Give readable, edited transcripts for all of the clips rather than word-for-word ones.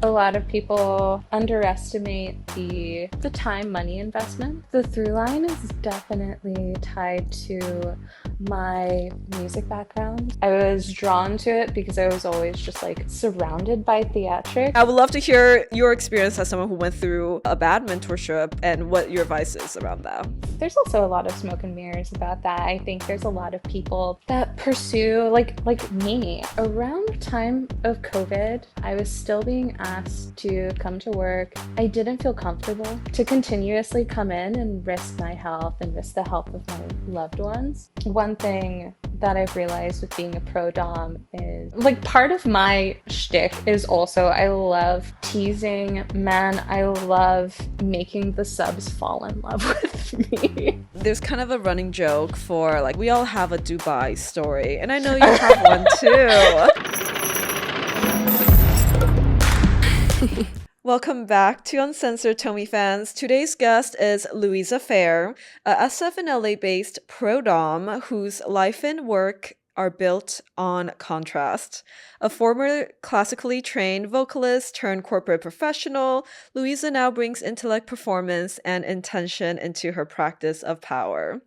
A lot of people underestimate the time money investment. The Throughline is definitely tied to my music background. I was drawn to it because I was always just like surrounded by theatrics. I would love to hear your experience as someone who went through a bad mentorship and what your advice is around that. There's also a lot of smoke and mirrors about that. I think there's a lot of people that pursue like me. Around the time of COVID, I was still being asked to come to work. I didn't feel comfortable to continuously come in and risk my health and risk the health of my loved ones. One thing that I've realized with being a pro dom is like part of my shtick is also I love teasing men. I love making the subs fall in love with me. There's kind of a running joke for like we all have a Dubai story, and I know you have one too. Welcome back to Uncensored, Tomy fans. Today's guest is Louisa Ferre, a SF and LA-based pro-dom whose life and work are built on contrast. A former classically trained vocalist turned corporate professional, Louisa now brings intellect, performance, and intention into her practice of power.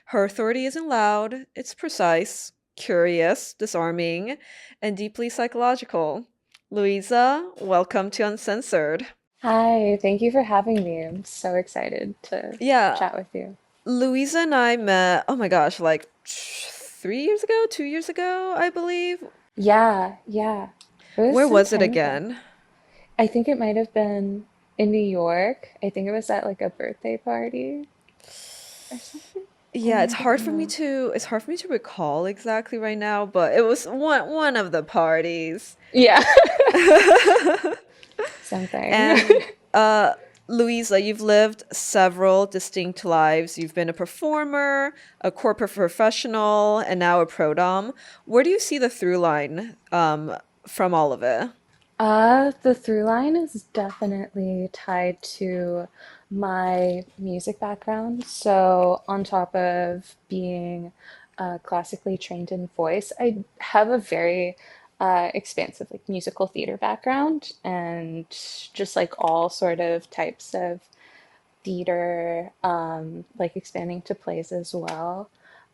Her authority isn't loud, it's precise, curious, disarming, and deeply psychological. Louisa, welcome to Uncensored. Hi, thank you for having me. I'm so excited to Yeah, chat with you. Louisa and I met, oh my gosh, like 3 years ago, 2 years ago, I believe. Yeah. It was Where some was it time ago. again? I think it might have been in New York. I think it was at like a birthday party or something. Yeah, I don't know. it's hard for me to recall exactly right now, but it was one of the parties. Yeah, something. And Louisa, you've lived several distinct lives. You've been a performer, a corporate professional, and now a pro dom. Where do you see the through line from all of it? The through line is definitely tied to my music background. So, on top of being classically trained in voice, I have a very expansive like musical theater background and just like all sort of types of theater, like expanding to plays as well,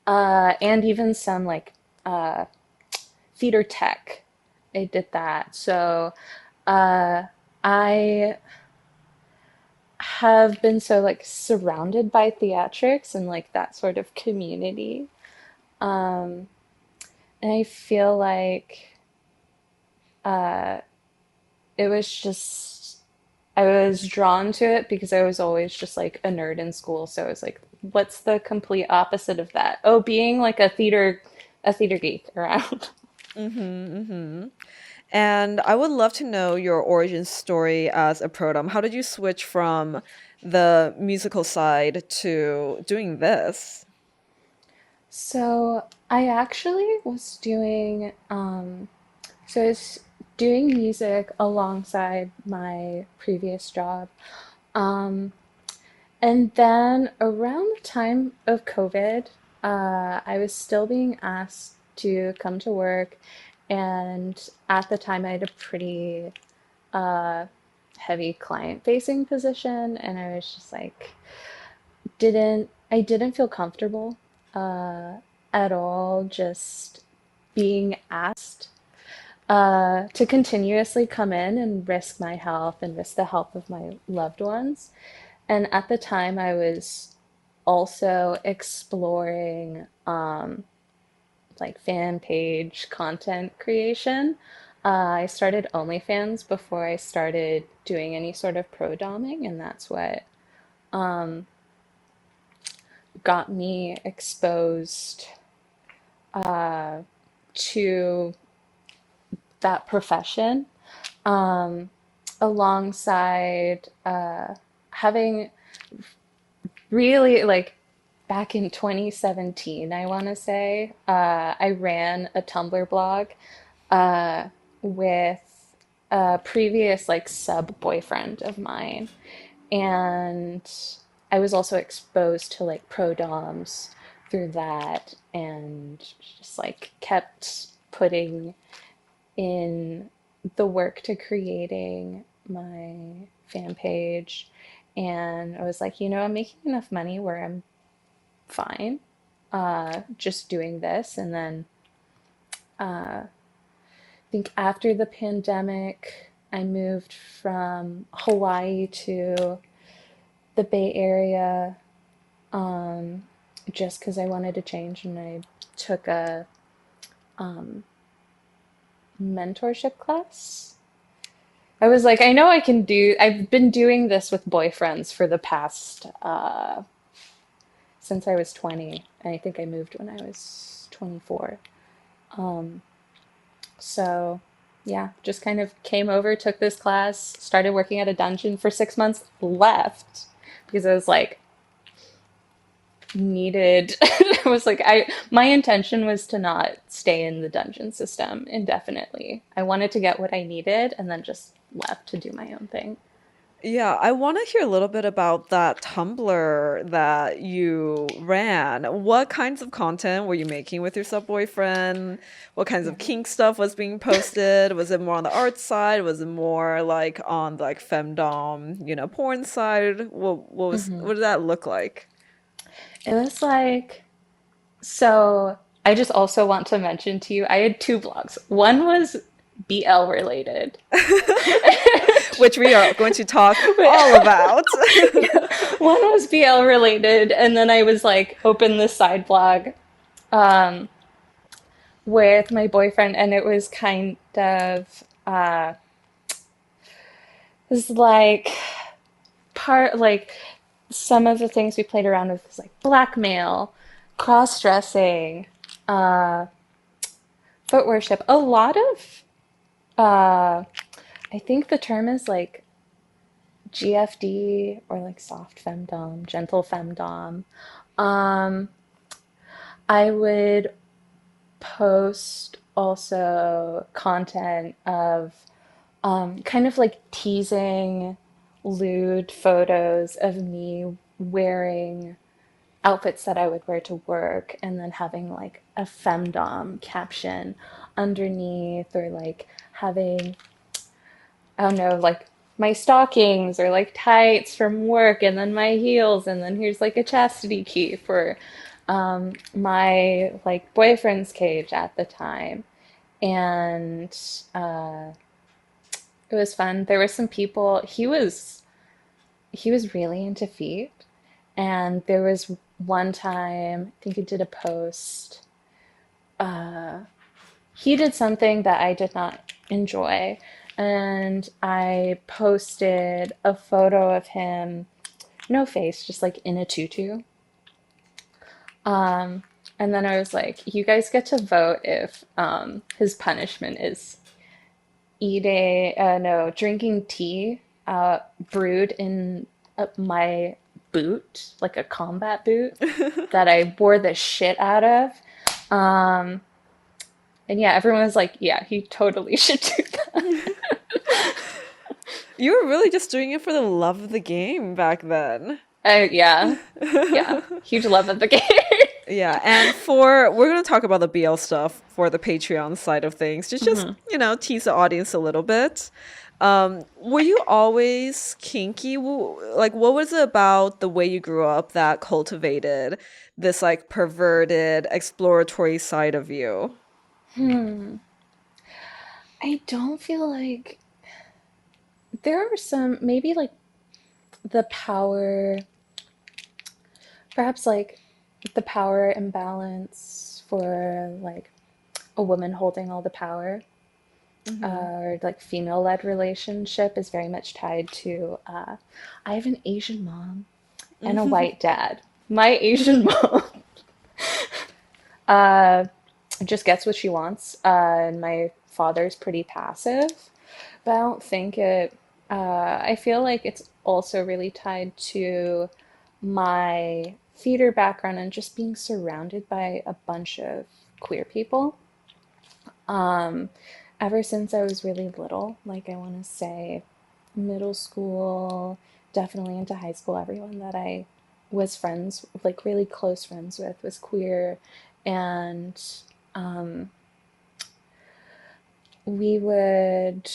and even some like uh, theater tech. I did that. So uh, I have been so like surrounded by theatrics and like that sort of community. Um, and I feel like uh, it was just, I was drawn to it because I was always just like a nerd in school. So I was like, what's the complete opposite of that? Oh, being like a theater geek around. Mm-hmm, mm-hmm. And I would love to know your origin story as a pro dom. How did you switch from the musical side to doing this? So I actually was so I was doing music alongside my previous job. Um, and then around the time of COVID, I was still being asked to come to work. And at the time, I had a pretty uh, heavy client-facing position, and I was just like, I didn't feel comfortable uh, at all just being asked to continuously come in and risk my health and risk the health of my loved ones. And at the time, I was also exploring like fan page content creation. I started OnlyFans before I started doing any sort of pro doming, and that's what um, got me exposed to that profession, um, alongside having really like back in 2017, I want to say, I ran a Tumblr blog uh, with a previous like sub boyfriend of mine. And I was also exposed to like pro doms through that and just like kept putting in the work to creating my fan page, and I was like, I'm making enough money where I'm fine just doing this. And then I think after the pandemic, I moved from Hawaii to the Bay Area um, just because I wanted to change, and I took a um, mentorship class. I was like, I know I can do, I've been doing this with boyfriends for the past, since I was 20. And I think I moved when I was 24. Um, so yeah, just kind of came over, took this class, started working at a dungeon for 6 months, left because I was like, needed I was like, my intention was to not stay in the dungeon system indefinitely. I wanted to get what I needed and then just left to do my own thing. Yeah, I want to hear a little bit about that Tumblr that you ran. What kinds of content were you making with your sub-boyfriend? What kinds Yeah. of kink stuff was being posted? Was it more on the art side? Was it more like on the like femdom, porn side? What did that look like? It was like, so I just also want to mention to you, I had two blogs. One was BL related. Which we are going to talk all about. One was BL related, and then I was like, open this side blog um, with my boyfriend, and it was kind of it was like part like some of the things we played around with was like blackmail, cross dressing, uh, foot worship. A lot of I think the term is like GFD or like soft femdom, gentle femdom. Um, I would post also content of kind of like teasing lewd photos of me wearing outfits that I would wear to work and then having like a femdom caption underneath, or like having, I don't know, like my stockings or like tights from work and then my heels, and then here's like a chastity key for my like boyfriend's cage at the time. And uh, it was fun. There were some people, he was really into feet. And there was one time, I think he did a post. He did something that I did not enjoy. And I posted a photo of him, no face, just like in a tutu. Um, and then I was like, you guys get to vote if his punishment is no, drinking tea brewed in my boot, like a combat boot that I wore the shit out of. Um, and yeah, everyone was like, yeah, he totally should do that. You were really just doing it for the love of the game back then. Yeah, yeah, huge love of the game. Yeah, and we're gonna talk about the BL stuff for the Patreon side of things. Just Mhm. tease the audience a little bit. Were you always kinky? Like, what was it about the way you grew up that cultivated this like perverted, exploratory side of you? I don't feel like there are some, maybe like the power, perhaps like the power imbalance for like a woman holding all the power, Hmm. or like female-led relationship is very much tied to I have an Asian mom and a white dad. My Asian mom uh, just gets what she wants, and my father's pretty passive, but I don't think it. I feel like it's also really tied to my theater background and just being surrounded by a bunch of queer people. Um, Ever since I was really little, like I want to say middle school, definitely into high school, everyone that I was friends, like really close friends with, was queer. And um, we would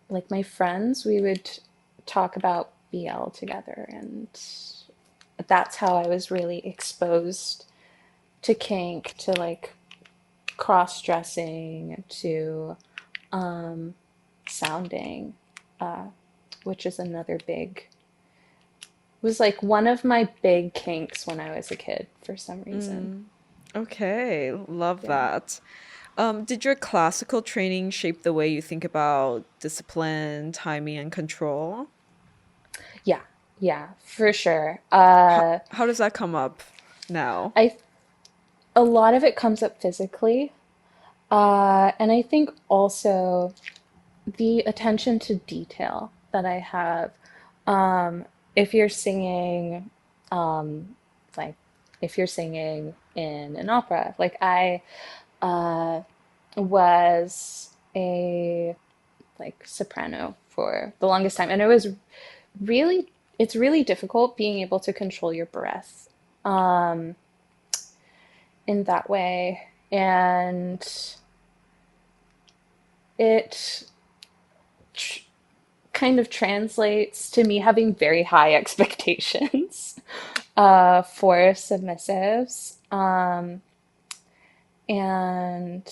like my friends, we would talk about BL together, and that's how I was really exposed to kink, to like cross dressing, to um, sounding, uh, which is another big, was like one of my big kinks when I was a kid for some reason. Mm. Okay, love Yeah. that. Did your classical training shape the way you think about discipline, timing, and control? Yeah. Yeah, for sure. How does that come up now? I A lot of it comes up physically, and I think also the attention to detail that I have. Um, if you're singing, um, like if you're singing in an opera, like I uh, was a like soprano for the longest time, and it was really it's really difficult being able to control your breath um, in that way, and it tr- kind of translates to me having very high expectations for submissives. And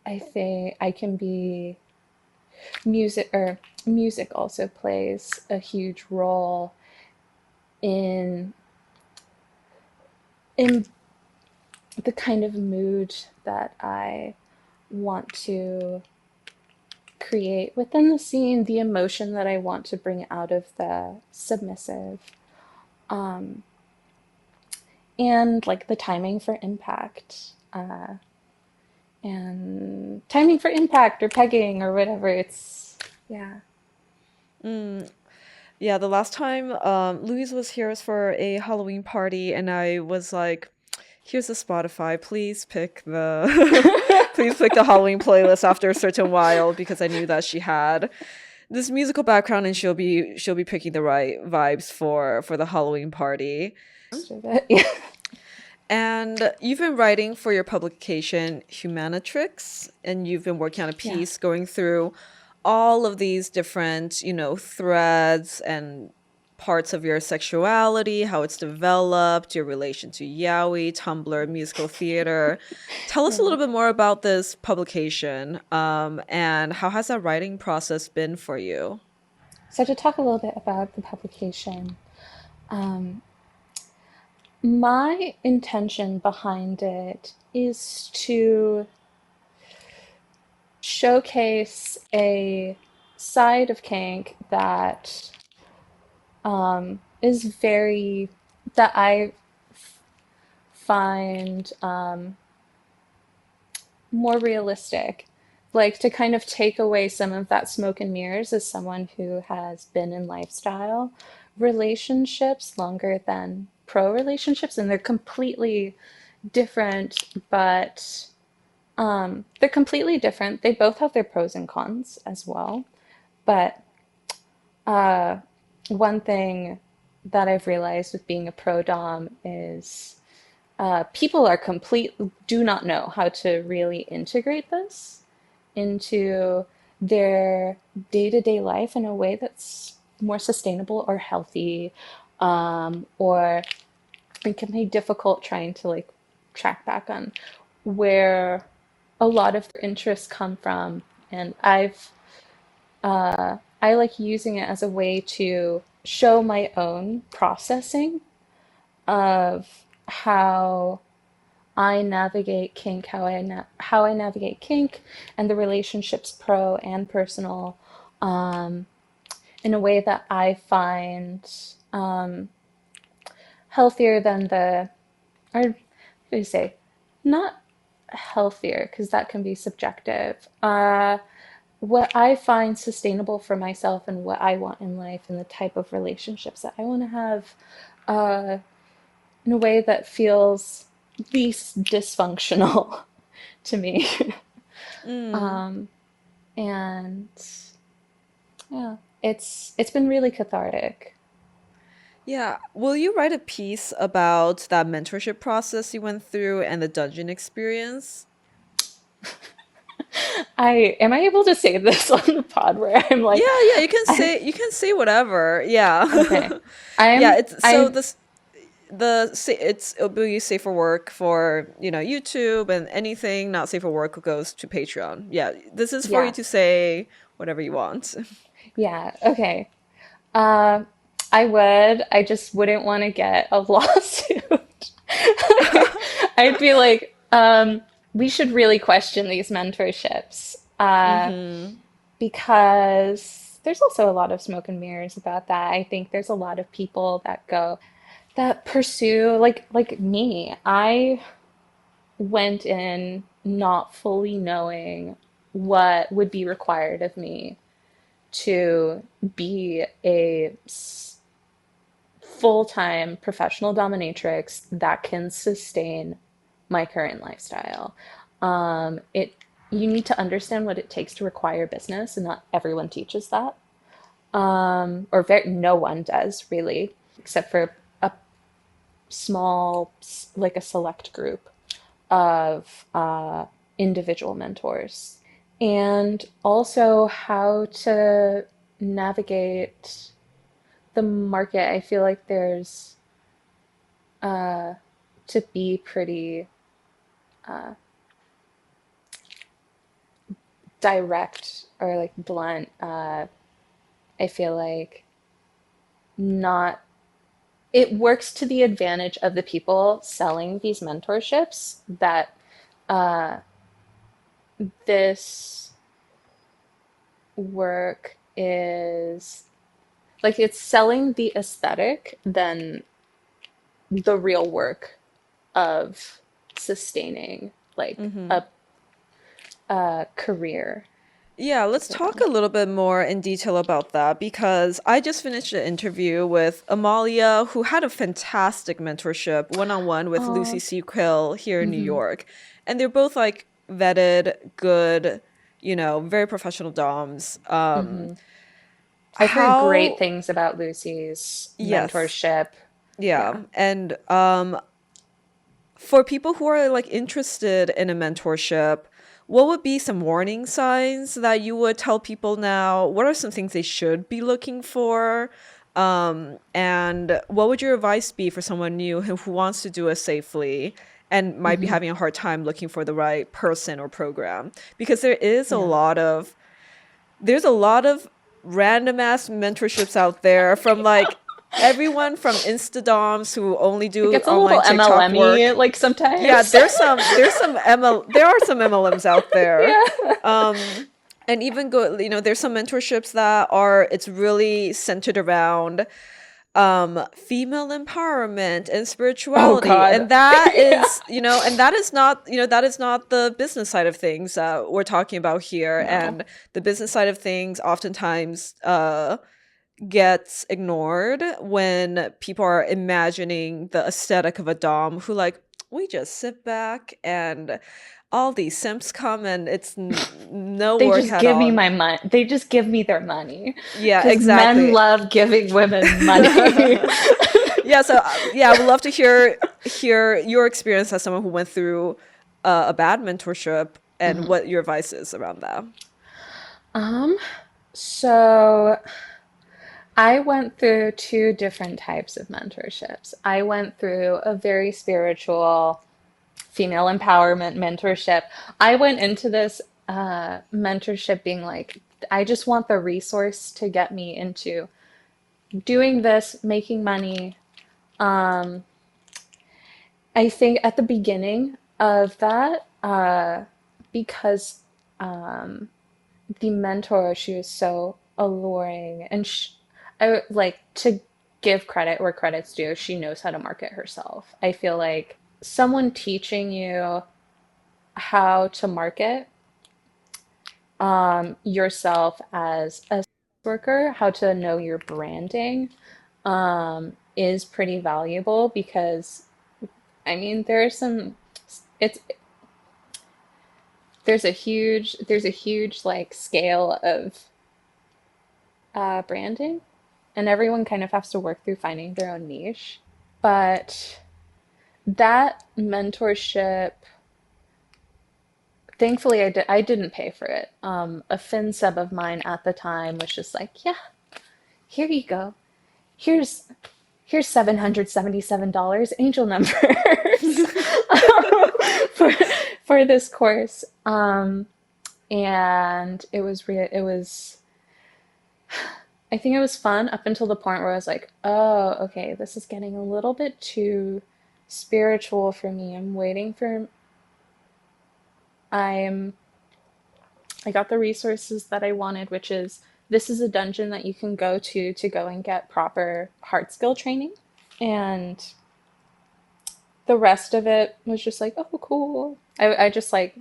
I think I can be music also plays a huge role in in the kind of mood that I want to create within the scene, the emotion that I want to bring out of the submissive. Um, and like the timing for impact and timing for impact or pegging or whatever. It's yeah. Mm, yeah, the last time Louise was here was for a Halloween party, and I was like, "Here's the Spotify. Please pick the please pick the Halloween playlist after a certain while," because I knew that she had this musical background and she'll be picking the right vibes for the Halloween party. Yeah. And you've been writing for your publication Humanatrix, and you've been working on a Yeah. piece going through all of these different, threads and parts of your sexuality, how it's developed, your relation to yaoi, Tumblr, musical theater. Tell us a Yeah. little bit more about this publication, and how has that writing process been for you? So to talk a little bit about the publication, um, my intention behind it is to showcase a side of kink that is very that I find more realistic. Like to kind of take away some of that smoke and mirrors as someone who has been in lifestyle relationships longer than pro relationships, and they're completely different, but they're completely different. They both have their pros and cons as well. But uh, one thing that I've realized with being a pro dom is people are complete do not know how to really integrate this into their day-to-day life in a way that's more sustainable or healthy, or it can be difficult trying to like track back on where a lot of their interests come from. And I like using it as a way to show my own processing of how I navigate kink, how I navigate kink and the relationships, pro and personal, um, in a way that I find healthier than or what do you say, not healthier because that can be subjective. What I find sustainable for myself and what I want in life and the type of relationships that I want to have, uh, in a way that feels least dysfunctional to me. Mm. Um, and yeah, it's been really cathartic. Yeah. Will you write a piece about that mentorship process you went through and the dungeon experience? I am I able to say this on the pod where I'm like, Yeah, yeah, I, you can say whatever. Yeah. okay, Yeah, I'm it's so I this it'll be safe for work for, YouTube, and anything not safe for work goes to Patreon. Yeah, this is for you yeah to say whatever you want. yeah okay. Uh, I just wouldn't want to get a lawsuit. I'd be like, we should really question these mentorships, Mm-hmm. because there's also a lot of smoke and mirrors about that. I think there's a lot of people that pursue like me. I went in not fully knowing what would be required of me to be a full-time professional dominatrix that can sustain my current lifestyle. It You need to understand what it takes to require business, and not everyone teaches that. No one does really, except for a small, like a select group of individual mentors, and also how to navigate the market. I feel like there's to be pretty direct or like blunt. I feel like not it works to the advantage of the people selling these mentorships that this work is like it's selling the aesthetic than the real work of sustaining like Mm-hmm. a career. Yeah, let's talk So, a little bit more in detail about that because I just finished an interview with Amalia, who had a fantastic mentorship one-on-one with Lucy oh, C. Quill here in New hmm, York. And they're both like vetted, good, very professional doms. hmm. I've heard great How, things about Lucy's yes, mentorship. yeah. Yeah. And for people who are like interested in a mentorship, what would be some warning signs that you would tell people now? What are some things they should be looking for? And what would your advice be for someone new who wants to do it safely and might be Hmm. having a hard time looking for the right person or program? Because Yeah. there's a lot of random ass mentorships out there from like everyone from Instadoms who only It do gets a little online TikTok MLM-y work. like Yeah, sometimes. there are some MLMs out there. Yeah. And even there's some mentorships that are it's really centered around female empowerment and Oh spirituality, God. and that Yeah. is and that is not that is not the business side of things we're talking about here. No. And the business side of things oftentimes gets ignored when people are imagining the aesthetic of a dom who like we just sit back and all these simps come and it's no They work just at give me all. my money. They just give me their money Yeah, because men exactly. love giving women money. Yeah, so yeah, I would love to hear your experience as someone who went through a bad mentorship and what your advice is around that. Um, so I went through two different types of mentorships. I went through a very spiritual female empowerment mentorship. I went into this mentorship being like, I just want the resource to get me into doing this, making money. I think at the beginning of that, because the mentor, she was so alluring, and I like to give credit where credit's due. She knows how to market herself. I feel like someone teaching you how to market yourself as a worker, how to know your branding, is pretty valuable because I mean it's there's a huge like scale of branding, and everyone kind of has to work through finding their own niche. But that mentorship, thankfully I didn't pay for it. A fin sub of mine at the time was just like, yeah, here you go. Here's $777 angel numbers for for this course. And it was I think it was fun up until the point where I was like, oh, okay, this is getting a little bit too spiritual for me. I'm I got the resources that I wanted, which is this is a dungeon that you can go to go and get proper hard skill training. And the rest of it was just like, oh, cool. I just like,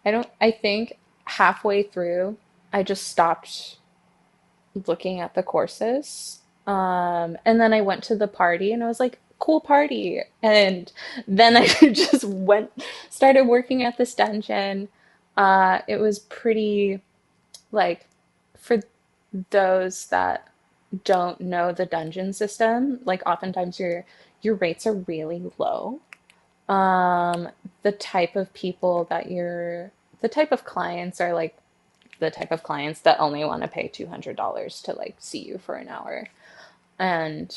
I think halfway through, I just stopped looking at the courses. And then I went to the party and I was like, cool party. And then I just started working at this dungeon. It was pretty, like, for those that don't know the dungeon system, like oftentimes your rates are really low. Um, the type of people that the type of clients are like the type of clients that only want to pay $200 to like see you for an hour and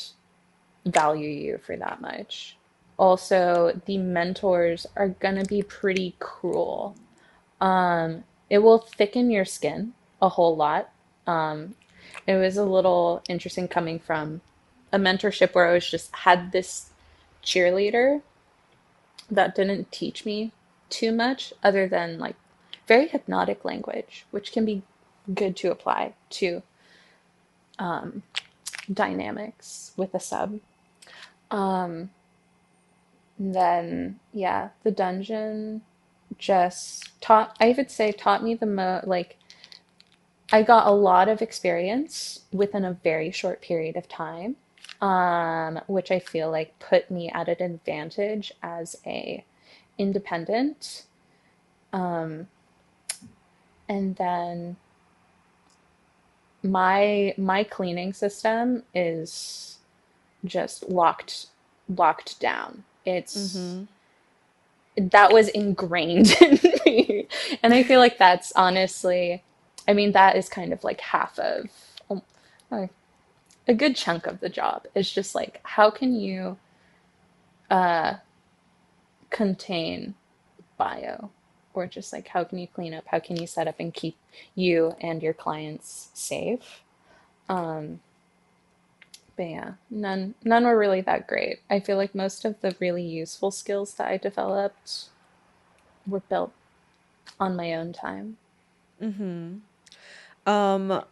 value you for that much. Also, the mentors are gonna be pretty cruel. It will thicken your skin a whole lot. Um, it was a little interesting coming from a mentorship where I was just had this cheerleader that didn't teach me too much other than like very hypnotic language, which can be good to apply to um, dynamics with a sub. Um, then, yeah, the dungeon I would say, taught me the like, I got a lot of experience within a very short period of time, which I feel like put me at an advantage as a independent. Um, and then my cleaning system is just locked down. It's Mm-hmm. that was ingrained in me. And I feel like that's honestly, I mean, that is kind of like half of like, a good chunk of the job is just like, how can you uh, contain bio? Or just like, how can you clean up? How can you set up and keep you and your clients safe? Um, but yeah, none were really that great. I feel like most of the really useful skills that I developed were built on my own time. Mm-hmm. Um,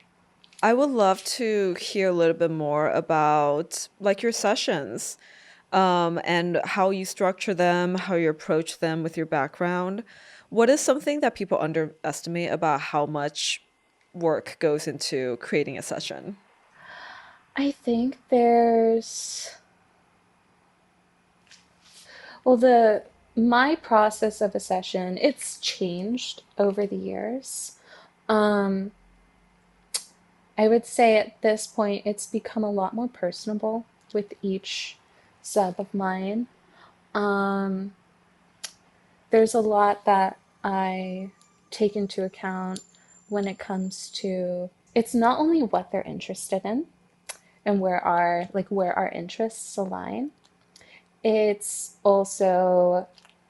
I would love to hear a little bit more about like your sessions, and how you structure them, how you approach them with your background. What is something that people underestimate about how much work goes into creating a session? I think there's, well, the my process of a session, it's changed over the years. Um, I would say at this point it's become a lot more personable with each sub of mine. Um, there's a lot that I take into account when it comes to it's not only what they're interested in and where our interests align. It's also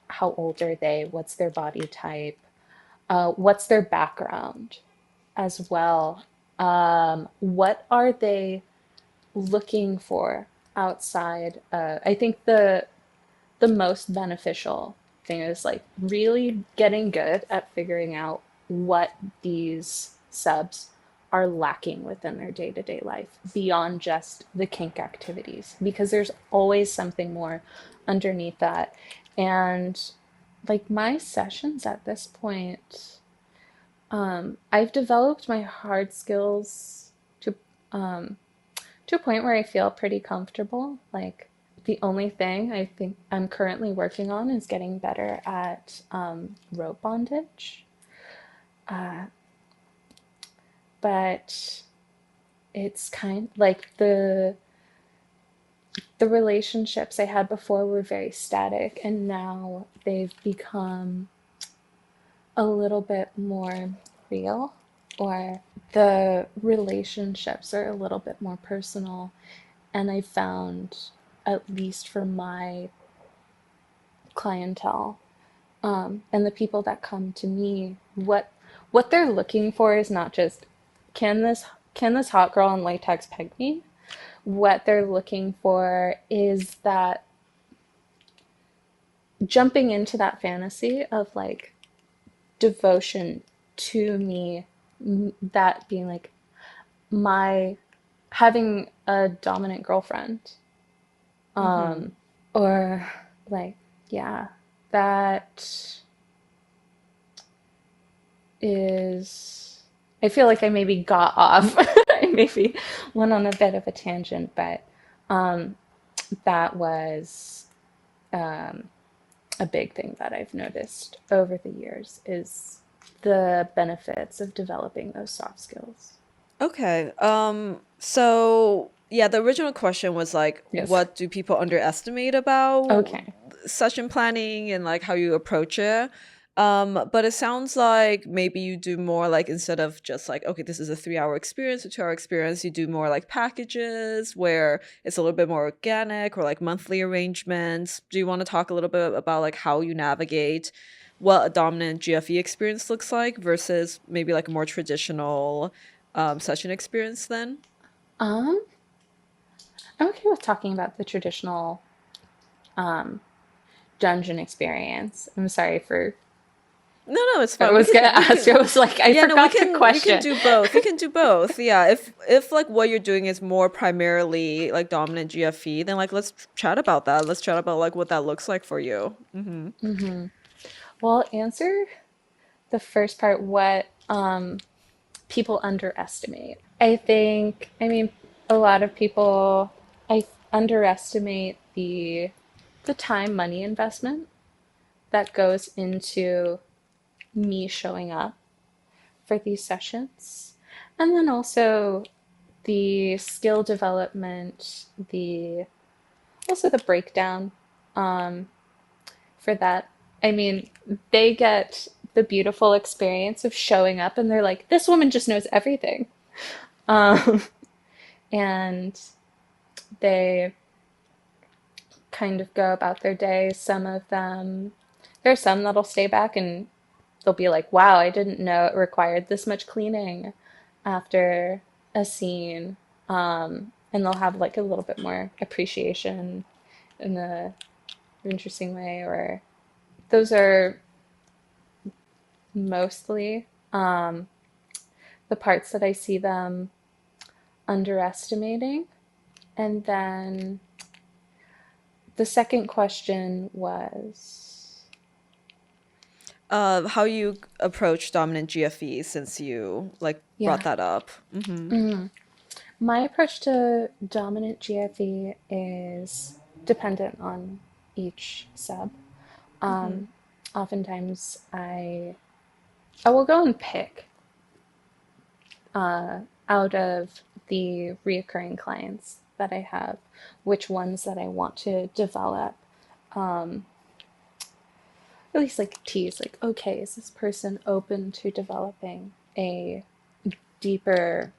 how old are they, what's their body type, what's their background as well. What are they looking for outside? I think the most beneficial thing is like really getting good at figuring out what these subs are lacking within their day-to-day life beyond just the kink activities because there's always something more underneath that. And like my sessions at this point, I've developed my hard skills um, to a point where I feel pretty comfortable. Like the only thing I think I'm currently working on is getting better at rope bondage. Uh, but it's kind like the relationships I had before were very static, and now they've become a little bit more real, or the relationships are a little bit more personal. And I found, at least for my clientele, and the people that come to me, what they're looking for is not just can this can this hot girl in latex peg me? What they're looking for is that jumping into that fantasy of like devotion to me, that being like my having a dominant girlfriend, Mm-hmm. or like, yeah, that is, I feel like I maybe got off. I maybe went on a bit of a tangent, but um, that was a big thing that I've noticed over the years is the benefits of developing those soft skills. Okay. So yeah, the original question was like, Yes. what do people underestimate about Okay. session planning and like how you approach it? But it sounds like maybe you do more like instead of just like, okay, this is a 3 hour experience or 2 hour experience, you do more like packages where it's a little bit more organic or like monthly arrangements. Do you want to talk a little bit about like how you navigate what a dominant GFE experience looks like versus maybe like a more traditional such an experience then? Um, I'm okay with talking about the traditional um, dungeon experience. I'm sorry for, No, no, it's I fine. We was gonna can we ask you, I can was like, I Yeah, no, we forgot the can we can question. do both. We can do both. Yeah. If like what you're doing is more primarily like dominant GFE, then like let's chat about that. Let's chat about like what that looks like for you. Mhm. Well, answer the first part, what people underestimate. I think, I mean, a lot of people, I underestimate the time money investment that goes into me showing up for these sessions. And then also the skill development, the also the breakdown for that. I mean, they get the beautiful experience of showing up and they're like, this woman just knows everything. Um, and they kind of go about their day. Some of them, there's some that'll stay back and they'll be like, wow, I didn't know it required this much cleaning after a scene. And they'll have like a little bit more appreciation in a interesting way. Or those are mostly the parts that I see them underestimating. And then the second question was, How you approach dominant GFE since you like brought yeah, that up. Mhm. my approach to dominant GFE is dependent on each sub. Mhm. Um, Oftentimes, I will go and pick out of the reoccurring clients that I have, which ones that I want to develop. At least like tease, like, okay, is this person open to developing a deeper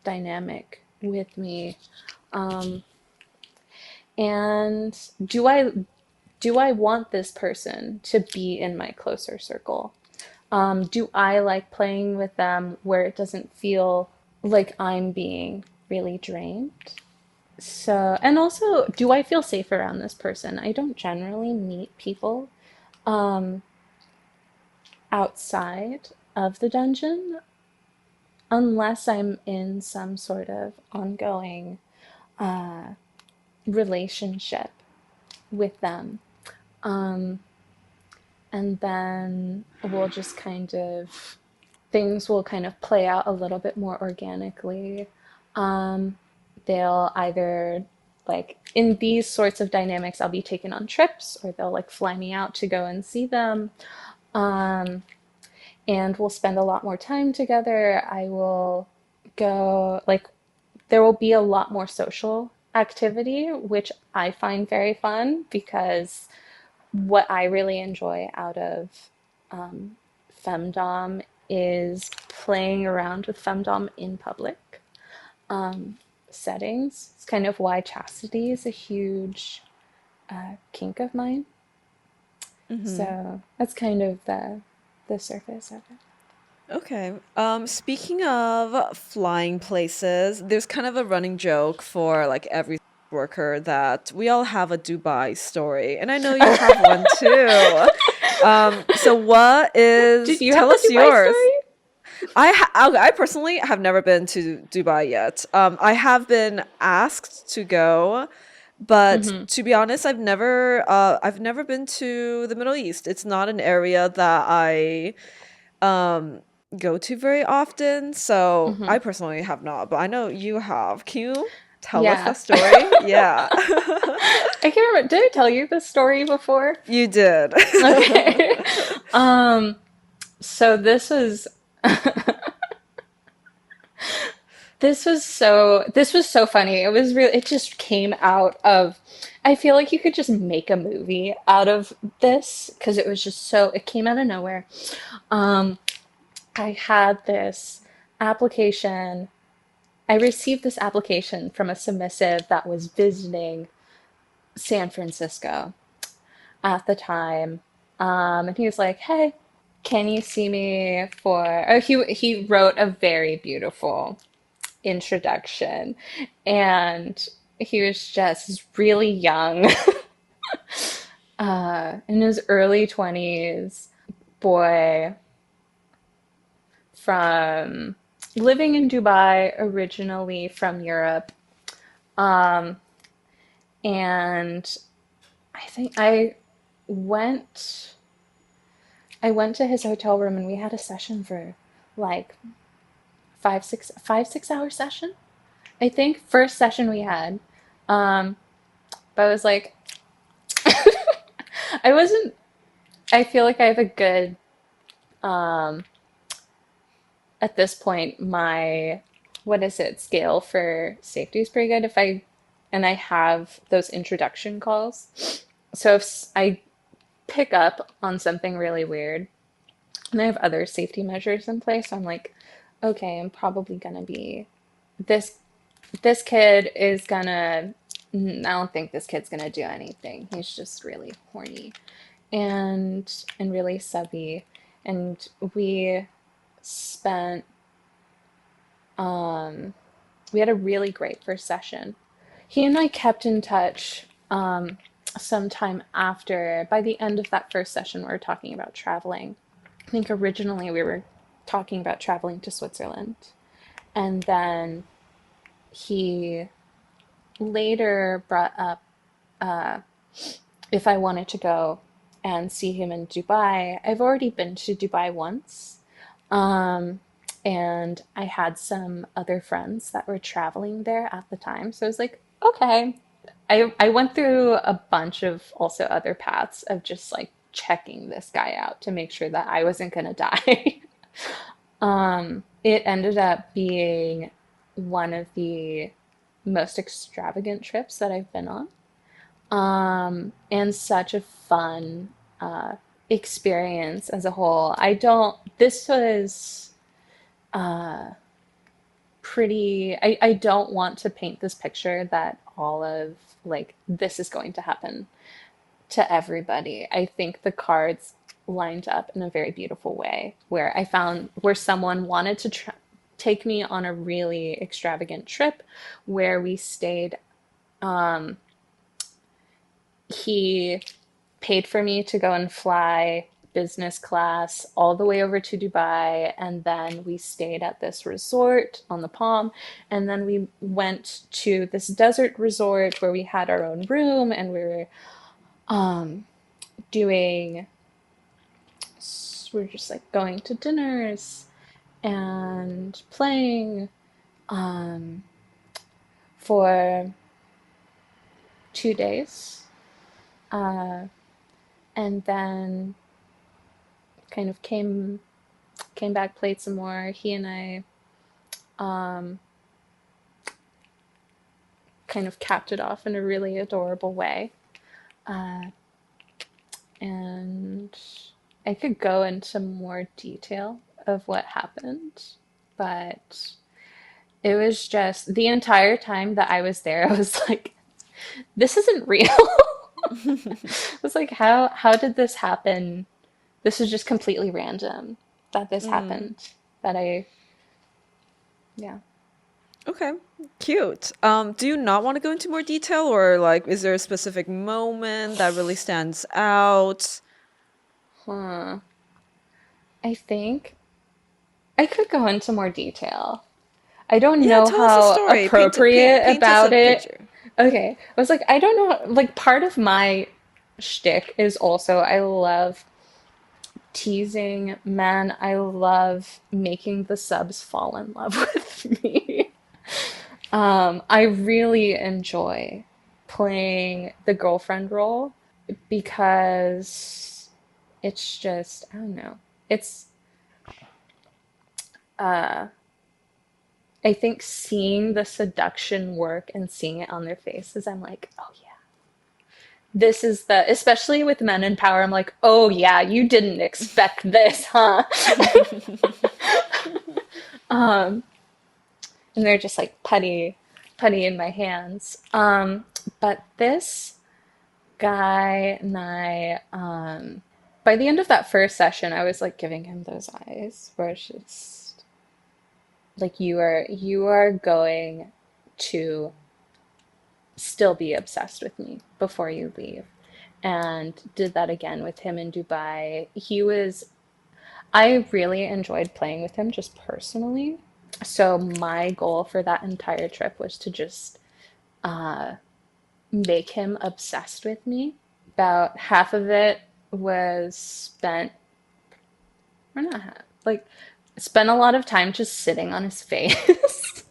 dynamic with me? And do I want this person to be in my closer circle? Do I like playing with them where it doesn't feel like I'm being really drained? So, and also, do I feel safe around this person? I don't generally meet people outside of the dungeon unless I'm in some sort of ongoing relationship with them. And then we'll just kind of, things will kind of play out a little bit more organically. They'll either, like, in these sorts of dynamics, I'll be taken on trips or they'll like fly me out to go and see them. And we'll spend a lot more time together. I will go, like, there will be a lot more social activity, which I find very fun because what I really enjoy out of um, Femdom is playing around with Femdom in public um, settings. It's kind of why chastity is a huge kink of mine. Mm-hmm. So that's kind of the surface of it. Okay. Speaking of flying places, there's kind of a running joke for like every worker that we all have a Dubai story, and I know you have one too. So what Did is, you have tell a us Dubai yours. story? I personally have never been to Dubai yet. I have been asked to go, but Mm-hmm. to be honest, I've never been to the Middle East. It's not an area that I um go to very often, so Mm-hmm. I personally have not, but I know you have. Can you tell us Yeah. that story? Yeah. I can't remember. Did I tell you this story before? You did. Okay. Um, so this was so funny. It was really it just came out of I feel like you could just make a movie out of this because it was just so it came out of nowhere. Um, I had this application. I received this application from a submissive that was visiting San Francisco at the time. And he was like, "Hey, can you see me for?" Oh, he wrote a very beautiful introduction, and he was just really young, in his early 20s, boy from living in Dubai, originally from Europe. Um, and I think went I went to his hotel room and we had a session for like 5 6 hour session. I think first session we had. Um, but I was like I wasn't I feel like I have a good um at this point my what is it scale for safety is pretty good if I and I have those introduction calls. So if I pick up on something really weird and I have other safety measures in place, I'm like, okay, I'm probably gonna be this this kid is gonna I don't think this kid's gonna do anything. He's just really horny and really subby. And spent um we had a really great first session. He and I kept in touch sometime after. By the end of that first session, we were talking about traveling. I think originally we were talking about traveling to Switzerland. And then he later brought up if I wanted to go and see him in Dubai. I've already been to Dubai once. Um, and I had some other friends that were traveling there at the time. So I was like, okay. I went through a bunch of also other paths of just like checking this guy out to make sure that I wasn't gonna die. It ended up being one of the most extravagant trips that I've been on. And such a fun experience as a whole. This was I don't want to paint this picture that all of like this is going to happen to everybody. I think the cards lined up in a very beautiful way where I found where someone wanted to take me on a really extravagant trip where we stayed. He paid for me to go and fly business class all the way over to Dubai. And then we stayed at this resort on the Palm. And then we went to this desert resort where we had our own room and we were doing, we are just like going to dinners and playing for 2 days. And then kind of came back, played some more. He and I kind of capped it off in a really adorable way. And I could go into more detail of what happened, but it was just the entire time that I was there, I was like, this isn't real. I was like, how did this happen? This was just completely random that this Mm. happened. That I, yeah. Okay, cute. Do you not want to go into more detail, or like, is there a specific moment that really stands out? Huh. I think I could go into more detail. I don't Yeah, know tell us a how story. appropriate Paint us a about it. picture. Okay. I was like, I don't know. Like, part of my shtick is also I love teasing men. I love making the subs fall in love with me. I really enjoy playing the girlfriend role because it's just, I don't know. It's, uh, I think seeing the seduction work and seeing it on their faces, I'm like, oh yeah, this is the, especially with men in power, I'm like, oh yeah, you didn't expect this, huh? Um, and they're just like putty in my hands. But this guy and I, by the end of that first session, I was like giving him those eyes where it's just like you are going to still be obsessed with me before you leave. And did that again with him in Dubai. I really enjoyed playing with him just personally. So my goal for that entire trip was to just make him obsessed with me. About half of it was spent, or not half, like, spent a lot of time just sitting on his face.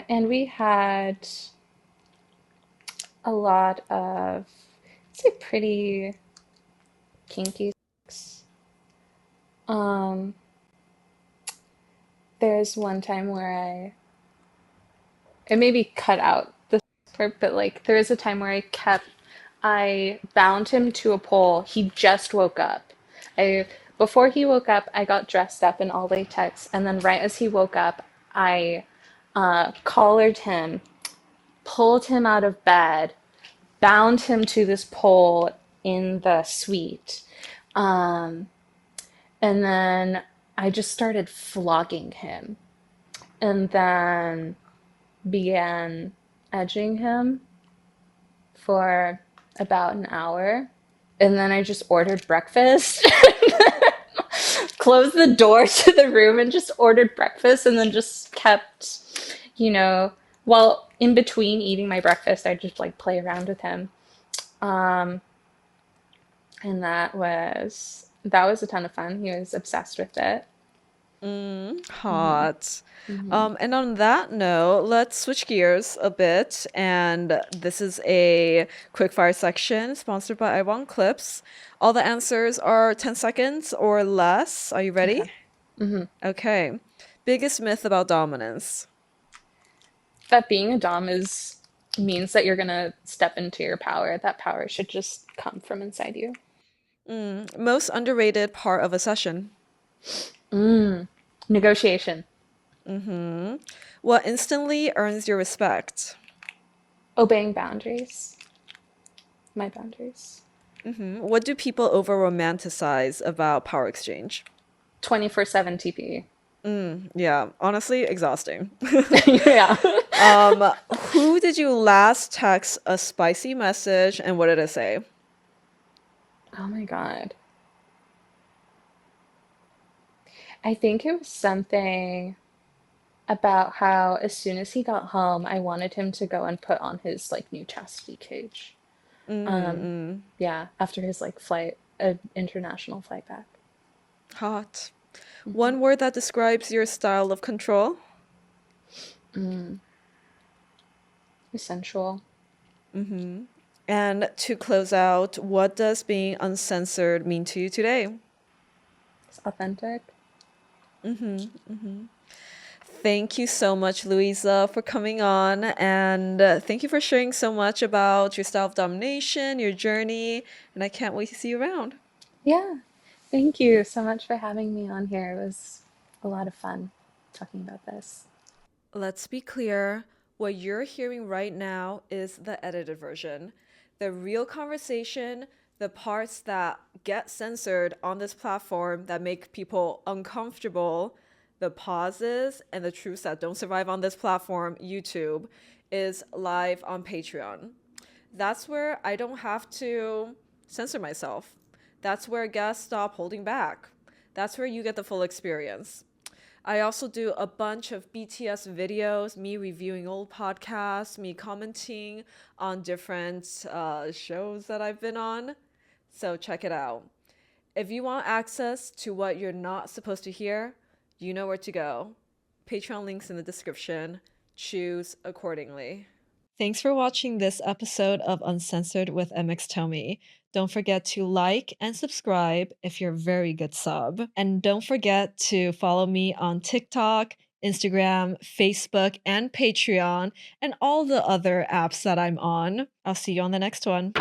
And we had a lot of, I'd say, pretty kinky sex. Um, there's one time where it maybe cut out the part, but like there was a time where I bound him to a pole. He just woke up. I Before he woke up, I got dressed up in all latex, and then right as he woke up, I collared him, pulled him out of bed, bound him to this pole in the suite, um, and then I just started flogging him, and then began edging him for about an hour. And then I just ordered breakfast, closed the door to the room, and just ordered breakfast, and then just kept, you know, while in between eating my breakfast, I just like play around with him. Um, and that was a ton of fun. He was obsessed with it. Hot. And on that note, let's switch gears a bit. And this is a quickfire section sponsored by I Want Clips. All the answers are 10 seconds or less. Are you ready? Okay. Mm-hmm. Okay. Biggest myth about dominance. That being a dom is means that you're gonna step into your power. That power should just come from inside you. Most underrated part of a session. Negotiation. What instantly earns your respect. Obeying boundaries. My boundaries. What do people over romanticize about power exchange? 24/7 TP. Yeah, honestly, exhausting. Yeah. Who did you last text a spicy message and what did it say? Oh my God. I think it was something about how as soon as he got home, I wanted him to go and put on his like new chastity cage. Um, yeah, after his like flight, international flight back. Hot. One word that describes your style of control? Sensual. And to close out, what does being uncensored mean to you today? It's authentic. Thank you so much, Louisa, for coming on. And thank you for sharing so much about your style of domination, your journey. And I can't wait to see you around. Yeah, thank you so much for having me on here. It was a lot of fun talking about this. Let's be clear, what you're hearing right now is the edited version. The real conversation, the parts that get censored on this platform that make people uncomfortable, the pauses, and the truths that don't survive on this platform, YouTube, is live on Patreon. That's where I don't have to censor myself. That's where guests stop holding back. That's where you get the full experience. I also do a bunch of BTS videos, me reviewing old podcasts, me commenting on different shows that I've been on. So check it out. If you want access to what you're not supposed to hear, you know where to go. Patreon links in the description. Choose accordingly. Thanks for watching this episode of Uncensored with MX Tommy. Don't forget to like and subscribe if you're a very good sub. And don't forget to follow me on TikTok, Instagram, Facebook, and Patreon, and all the other apps that I'm on. I'll see you on the next one.